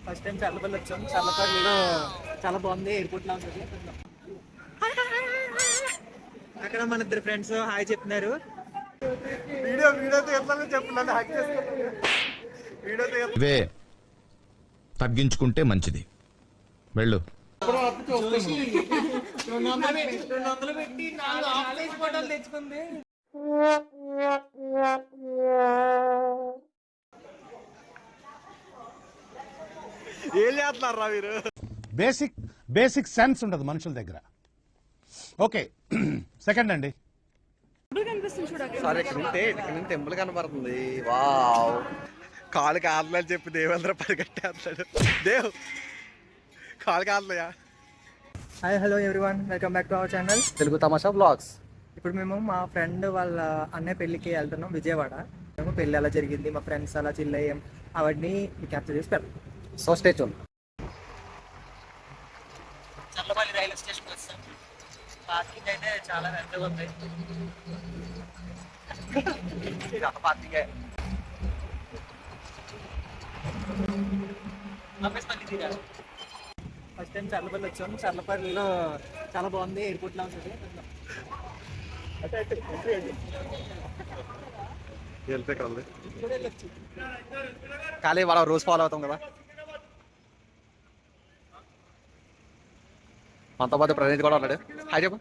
First time Challapalli వచ్చాం. చల్లపల్లిలో చాలా బాగుంది. ఎయిర్పోర్ట్ లా ఉంటుంది. అక్కడ మన ఇద్దరు ఫ్రెండ్స్ హాయ్ చెప్తున్నారు. ఇవే తగ్గించుకుంటే మంచిది. వెళ్ళు. 200 పెట్టి 4 హాఫ్ సైజ్ ఫోటోలు తెచ్చుకుంది. ఏం చేస్తున్నారా మీరు? బేసిక్ సెన్స్ ఉండదు మనుషుల దగ్గర. ఓకే, సెకండ్ అండి. సార్ ఇక్కడ నుంచి టెంపుల్ కనపడుతుంది. వావ్, కాలు కాదని చెప్పి దేవేంద్ర పరిగెట్టేస్తాడు. దేవ్ కాలు కాదులయా. Hi hello everyone, welcome back to our channel Telugu Tamasha blogs. ఇప్పుడు మేము మా ఫ్రెండ్ వాళ్ళ అన్నయ్య పెళ్ళికి వెళ్తున్నాం విజయవాడ. మేము పెళ్ళి ఎలా జరిగింది, మా ఫ్రెండ్స్ అలా చిల్ అయ్యాం, అవన్నీ క్యాప్చర్ చేసి పెడతాం. So stay tune. Challapalli railway స్టేషన్కి వస్తాం. పార్కింగ్ అయితే చాలా పెద్దగా ఉంది. పార్కింగే. ఫస్ట్ టైం చల్లపల్లి వచ్చాం. చల్లపల్లిలో చాలా బాగుంది. ఎయిర్పోర్ట్ లా ఉంటుంది. ఖాళీ వాళ్ళ రోజు ఫాలో అవుతాం కదా. మనతో పాటు ప్రణీత్ కూడా ఉన్నాడు. హాయ్ చెప్పు.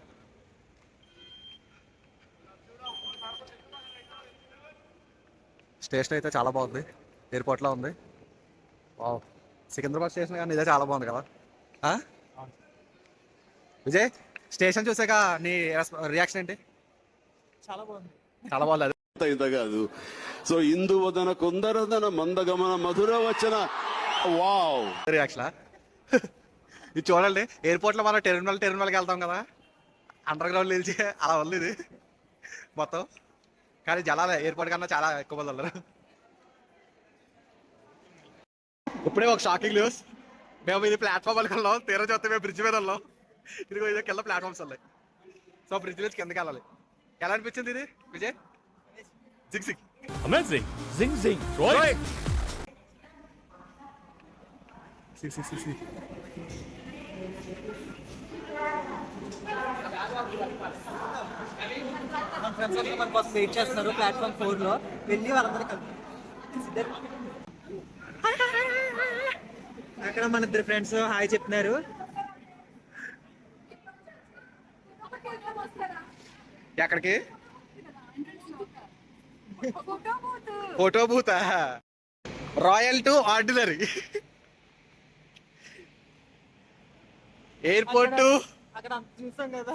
స్టేషన్ అయితే చాలా బాగుంది. ఎయిర్పోర్ట్లో ఉంది. వావ్, సికింద్రాబాద్ స్టేషన్ కానీ ఇదే చాలా బాగుంది కదా. విజయ్, స్టేషన్ చూసాక నీ రియాక్షన్ ఏంటి? చాలా బాగుంది. చాలా బాగుంది. కాదు. సో ఇందువదన కుందరదన మందగమన మధుర వచన. వావ్, రియాక్షన్ ఇది చూడండి. ఎయిర్పోర్ట్లో మనం టెర్మినల్కి వెళ్తాం కదా, అండర్ గ్రౌండ్ నిలిచి అలా ఉంది ఇది మొత్తం. కానీ జనాలే ఎయిర్పోర్ట్ కన్నా చాలా ఎక్కువ మంది ఉన్నారు. ఇప్పుడే ఒక షాకింగ్ న్యూస్. మేము ఇది ప్లాట్ఫామ్ అనుకున్నాం, తీరా చూస్తే మేము బ్రిడ్జ్ మీద ఉన్నాం. ఇదిగో ఇదే కింద ప్లాట్ఫామ్స్ ఉన్నాయి. సో బ్రిడ్జ్ నుంచి కిందకి వెళ్ళాలి. ఎలా అనిపించింది ఇది విజయ్? Zig zig amazing. జింగ్ జింగ్. మన ఫ్రెండ్స్ అందరూ మన కోసం వెయిట్ చేస్తున్నారు ప్లాట్ఫామ్ 4 లో. వెళ్ళి వాళ్ళందరూ కలిపి అక్కడ మన ఇద్దరు ఫ్రెండ్స్ హాయ్ చెప్తున్నారు. ఎక్కడికి? Photo booth. Royal to ordinary. Airport అక్కడ చూసాం కదా,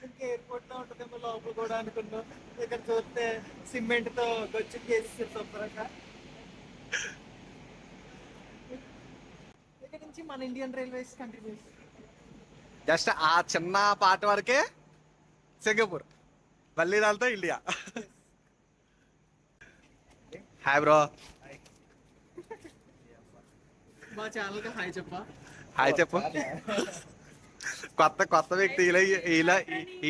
ఇంకా ఎయిర్పోర్ట్ లో ఉంటుందేమో లోపల కూడా అనుకున్నాం. ఇక్కడ చూస్తే సిమెంట్ తో గొచ్చు కేసి శుభ్రంగా. ఇక్కడ నుంచి మన ఇండియన్ రైల్వేస్ కంటిన్యూ. జస్ట్ ఆ చిన్న పార్ట్ వరకే సింగపూర్, మళ్ళీ దాంతో ఇండియా. Hi bro. మా ఛానల్ కి హాయ్ చెప్పా. హాయ్ చెప్పు. కొత్త వ్యక్తి.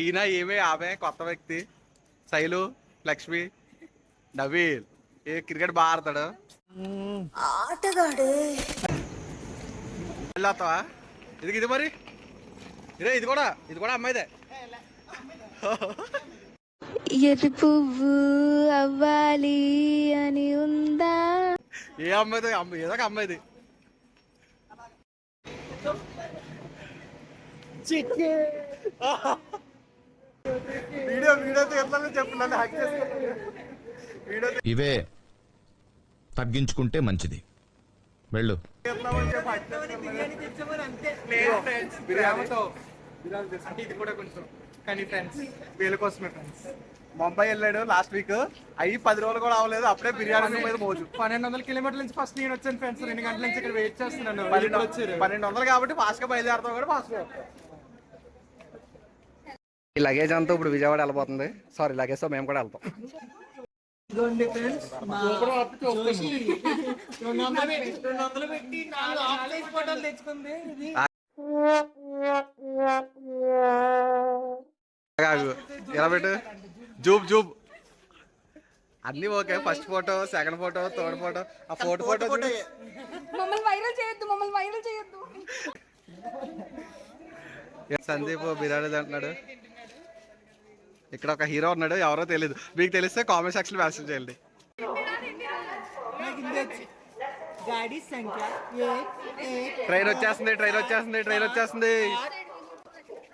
ఈయన ఏమే ఆమె కొత్త వ్యక్తి. శైలు, లక్ష్మి, నవీల్. ఏ క్రికెట్ బాగా ఆడతాడు. వెళ్ళొస్తావా? ఇది మరి ఇది కూడా అమ్మాయిదే. ఎర్రి పువ్వు అవ్వాలి అని ఉందా? ఏ అమ్మాయిది? ఏదో ఒక అమ్మాయిది. ఇవే తగ్గించుకుంటే మంచిది. వెళ్ళు. బిర్యానీ తెచ్చామని అంతే. అంటే ఇది కూడా కొంచెం కానీ ఫ్రెండ్స్ వీళ్ళ కోసమే. ఫ్రెండ్స్ ముంబై వెళ్ళాడు లాస్ట్ వీక్. 10 రోజులు కూడా అవ్వలేదు, అప్పుడే బిర్యానీ మీద మోజు. 1200 కిలోమీటర్ల నుంచి ఫస్ట్ నేను వచ్చాను ఫ్రెండ్స్. 2 గంటల నుంచి ఇక్కడ వెయిట్ చేస్తున్నాను. 1200 కాబట్టి ఫాస్ట్ గా బయలుదేరుతాం కూడా ఫాస్ట్ గా. ఈ లగేజ్ అంతా ఇప్పుడు విజయవాడ వెళ్ళిపోతుంది. సారీ, లగేజ్ తో మేము కూడా వెళ్తాం. ఇదిగోండి ఫ్రెండ్స్, 200 పెట్టి 4 హాఫ్ సైజ్ ఫోటోలు తెచ్చుకుంది. ఇది ఎలా పెట్టు? జూబ్ అన్నీ okay. First photo, second photo, third photo. ఆ ఫోటో మమ్మల్ని వైరల్ చేయొద్దు. సందీప్ బిర్యానీ అంటున్నాడు. ఇక్కడ ఒక హీరో ఉన్నాడు, ఎవరో తెలీదు. మీకు తెలిస్తే కామెంట్ సెక్షన్ మెన్షన్ చేయండి. गाड़ी संख्या ట్రైన్ వచ్చేస్తుంది.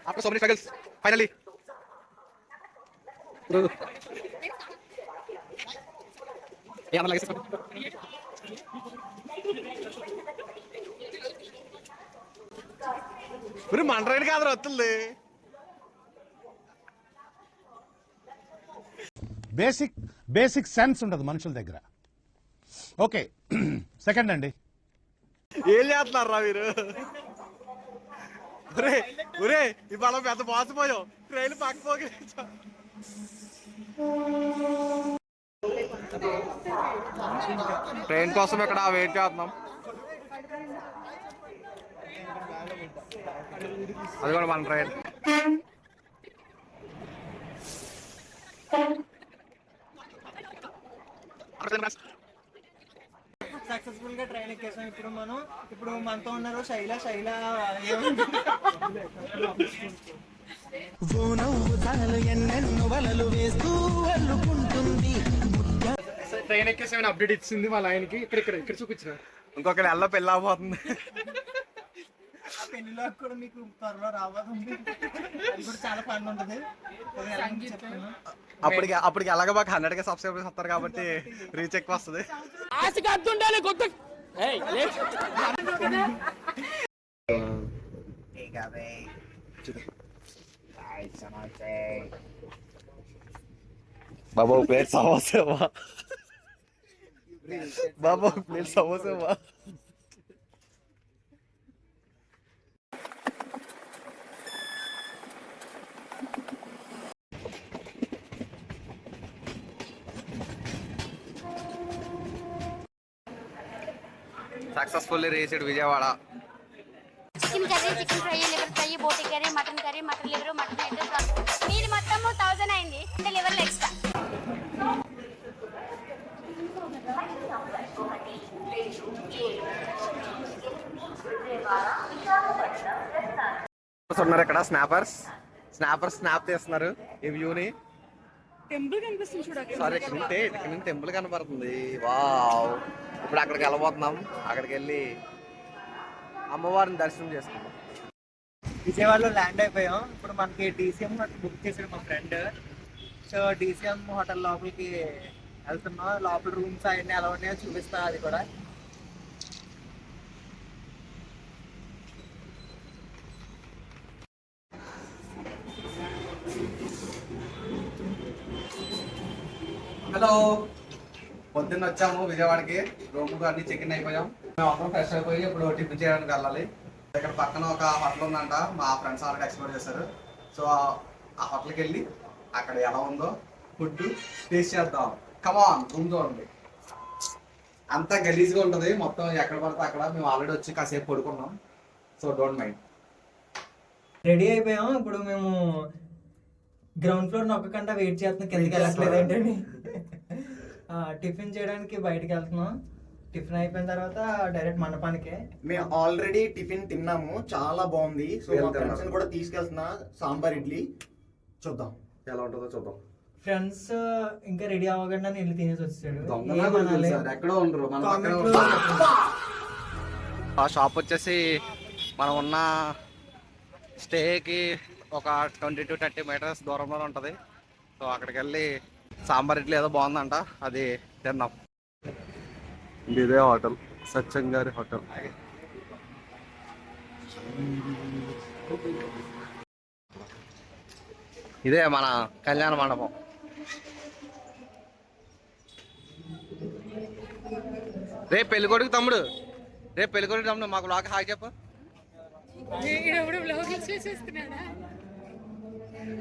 After so many struggles finally మన ట్రైన్ కాదు వస్తుంది. బేసిక్ సెన్స్ ఉండదు మనుషుల దగ్గర. ఓకే, సెకండ్ అండి. ఏం చేస్తున్నారా మీరు? ఒరే ఇవాళ పెద్ద మోసపోయాం. ట్రైన్ పక్కపోయి ట్రైన్ కోసం ఇక్కడ వెయిట్ చేస్తున్నాం. అది కూడా మన ట్రైన్. సక్సెస్ఫుల్ గా ట్రైన్ ఎక్కేసాం. ఇప్పుడు మనతో ఉన్నారు శైల. ట్రైన్ ఎక్కేసామని అప్డేట్ ఇచ్చింది వాళ్ళ ఆయనకి. ఇక్కడ చూపించిన ఇంకొక నెలలో పెళ్ళి అవబోతుంది. ఆ పెళ్లిలో కూడా మీకు త్వరలో రాబోతుంది. అది కూడా చాలా ఫన్ ఉంటుంది. అప్పటికి అలాగే మాకు 100K సబ్స్క్రైబర్స్ వస్తారు కాబట్టి రీచ్ ఎక్కువ వస్తుంది. Baba plate samosa. Successfully reached Vijayawada. Chicken curry, chicken fry, liver fry, బోటి curry, mutton liver, mutton head, మీది మొత్తం 1000 అయింది. అంటే లివర్లు ఎక్స్ట్రా. ఉన్నారు ఇక్కడ స్నాపర్స్ స్నాప్ తీస్తున్నారు ఈ వ్యూని. టెంపుల్ కనిపిస్తుంది చూడండి. సారీ, ఇక్కడ నుంచి టెంపుల్ కనపడుతుంది. వావ్. ఇప్పుడు అక్కడికి వెళ్ళబోతున్నాం. అక్కడికి వెళ్ళి అమ్మవారిని దర్శనం చేసుకుంటాం. విజయవాడలో ల్యాండ్ అయిపోయాం. ఇప్పుడు మనకి DCM బుక్ చేసాడు మా ఫ్రెండ్. సో DCM హోటల్ లోపలికి వెళ్తున్నాం. లోపల రూమ్స్ అవన్నీ ఎలా ఉన్నాయో చూపిస్తా. అది కూడా హలో, పొద్దున్న వచ్చాము విజయవాడకి. రూమ్ అన్ని చెక్-ఇన్ అయిపోయాం. మేము అందరం ఫ్రెష్ అయిపోయి ఇప్పుడు టిఫిన్ చేయడానికి వెళ్ళాలి. ఇక్కడ పక్కన ఒక హోటల్ ఉందంట. మా ఫ్రెండ్స్ ఆల్రెడీ ఎక్స్ప్లోర్ చేశారు. సో ఆ హోటల్కి వెళ్ళి అక్కడ ఎలా ఉందో ఫుడ్ టేస్ట్ చేద్దాం. కమాన్, రూమ్ చూడండి. అంతా గలీజ్గా ఉంటుంది మొత్తం. ఎక్కడ పడితే అక్కడ. మేము ఆల్రెడీ వచ్చి కాసేపు పడుకున్నాం. So don't mind. రెడీ అయిపోయాం. ఇప్పుడు మేము గ్రౌండ్ ఫ్లోర్ నొక్కకుండా వెయిట్ చేస్తున్నాం. కిందకి వెళ్ళట్లేదు ఏంటండి. టిఫిన్ చేయడానికి బయటకు వెళ్తున్నాం. టిఫిన్ అయిపోయిన తర్వాత డైరెక్ట్ మండపానికే. మేము ఆల్రెడీ టిఫిన్ తిన్నాము, చాలా బాగుంది. సో మా ఫ్రెండ్స్ కూడా తీసుకెళ్తున్నా. సాంబార్ ఇడ్లీ చూద్దాం ఎలా ఉంటుందో చూద్దాం. ఫ్రెండ్స్ ఇంకా రెడీ అవ్వకుండా వెళ్ళి తినేసి వచ్చాడు. ఎక్కడో ఉండరు. ఆ షాప్ వచ్చేసి మనం ఉన్న స్టేకి ఒక 20 to 30 మీటర్స్ దూరంలో ఉంటుంది. సో అక్కడికి వెళ్ళి సాంబార్ ఇడ్లీ ఏదో బాగుందంట, అది తిన్నాం. ఇదే హోటల్, సత్యంగారి హోటల్. ఇదే మన కళ్యాణ మండపం. రేపు పెళ్ళికొడుకు తమ్ముడు మాకు లాగా హాయ్ చెప్పు.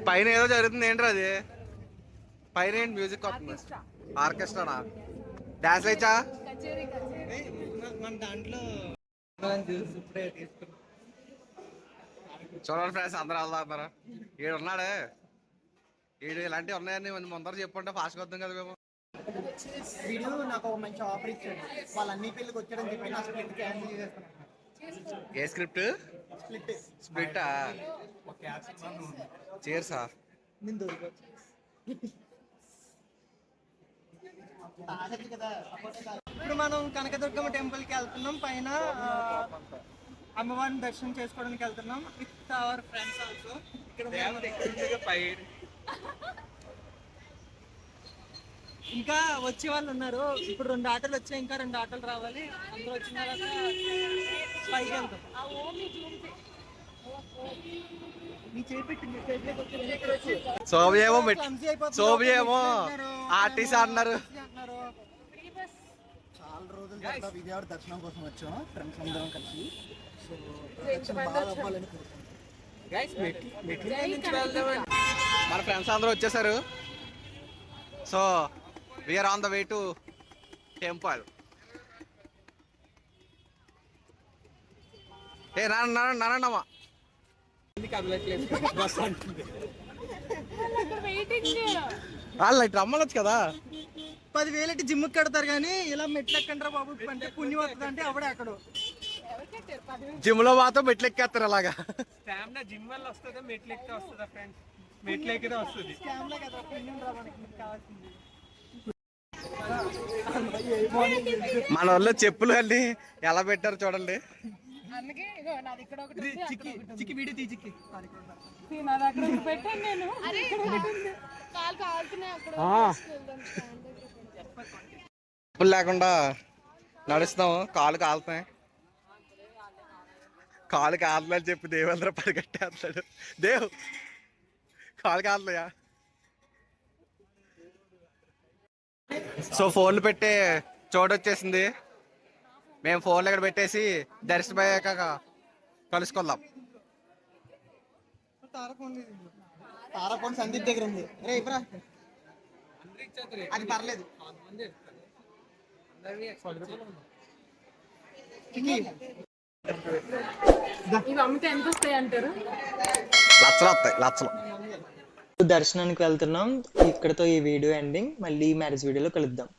పైన ఏదో జరుగుతుంది. ఏంట్రా అది? పైన ఏంటి మ్యూజిక్ వస్తుంది? ఆర్కెస్ట్రానా? డాన్స్ వేయచ్చా? చూడండి ఫ్రెండ్స్, అందరూ వెళ్తారా? ఈడు ఉన్నాడే, ఈడు ఇలాంటివి ఉన్నాయని ముందర చెప్పుంటే ఫాస్ట్గా వద్దాం కదా మేము. వీడియో నాకు ఒక మంచి ఆఫర్ ఇచ్చాడు. వాళ్ళ అన్ని పెళ్ళికి వచ్చాడని చెప్పి నా స్ప్లిట్ క్యాన్సిల్ చేసేస్తున్నాను. A script? స్ప్లిట్ స్ప్లిట్టా? చేర్సా? నేను దొరికొచ్చు కదా. ఇప్పుడు మనం కనకదుర్గమ్మ టెంపుల్ కి వెళ్తున్నాం. పైన అమ్మవారిని దర్శనం చేసుకోవడానికి వెళ్తున్నాం విత్ అవర్ ఫ్రెండ్స్ ఆల్సో. ఇంకా వచ్చే వాళ్ళు ఉన్నారు. ఇప్పుడు 2 ఆటోలు వచ్చాయి, ఇంకా 2 ఆటోలు రావాలి. అందరూ వచ్చిన తర్వాత పైకి వెళ్తాం. సోబియేమో ఆర్టీసీ అన్నారు. చాలా రోజుల తర్వాత విజయవాడ దర్శనం కోసం వచ్చాం ఫ్రెండ్స్ అందరం కలిసి. సో దర్శనం బాగా అవ్వాలని కోరుకుంటున్నాం. మన ఫ్రెండ్స్ అందరూ వచ్చేసారు. So we're on the way to temple. ఏ నానమ్మా వాళ్ళు ఇటు రమ్మనొచ్చు కదా. 10,000 జిమ్కి కడతారు కానీ ఇలా మెట్లు ఎక్కంటారా బాబు అంటే పుణ్యం వస్తుంది అంటే అప్పుడే అక్కడ జిమ్ లో మాత్రం మెట్లు ఎక్కేస్తారు అలాగా. జిమ్ వల్ల వస్తుందా మెట్లు ఎక్కితే వస్తుందా ఫ్రెండ్స్? మెట్లు ఎక్కితే వస్తుంది. స్కామ్లే కదా, పుణ్యం రా మనకి కావాల్సింది. మన వాళ్ళు చెప్పులు అన్ని ఎలా పెట్టారు చూడండి. అందుకే ఇగో నాది ఇక్కడ ఒకటి ఉంది, అక్కడ ఒకటి ఉంది. చిక్కి వీడియో చిక్కి నాది అక్కడ ఒకటి పెట్టాను నేను. కాలు కాలుతున్నాయి అక్కడ. చెప్పులు లేకుండా నడుస్తాము, కాలు కాలుతాయి. కాలు కాదులని చెప్పి దేవేంద్ర పరిగెట్టేస్తాడు. దేవ్ కాలు కాదులయా. సో ఫోన్లు పెట్టే చోటు వచ్చేసింది. మేము ఫోన్లు ఇక్కడ పెట్టేసి దర్శనం అయ్యాక కలుసుకుందాం. తారకోన సందీప్ దగ్గర ఉంది. రే ఇవ్వరా, అది పర్లేదు. ఇవి అమ్మితే ఎంత వస్తాయి అంటారు? లచ్చలు వస్తాయి, లచ్చలు. దర్శనానికి వెళ్తున్నాం. ఇక్కడతో ఈ వీడియో ఎండింగ్. మళ్ళీ మ్యారేజ్ వీడియోలో కలుద్దాం.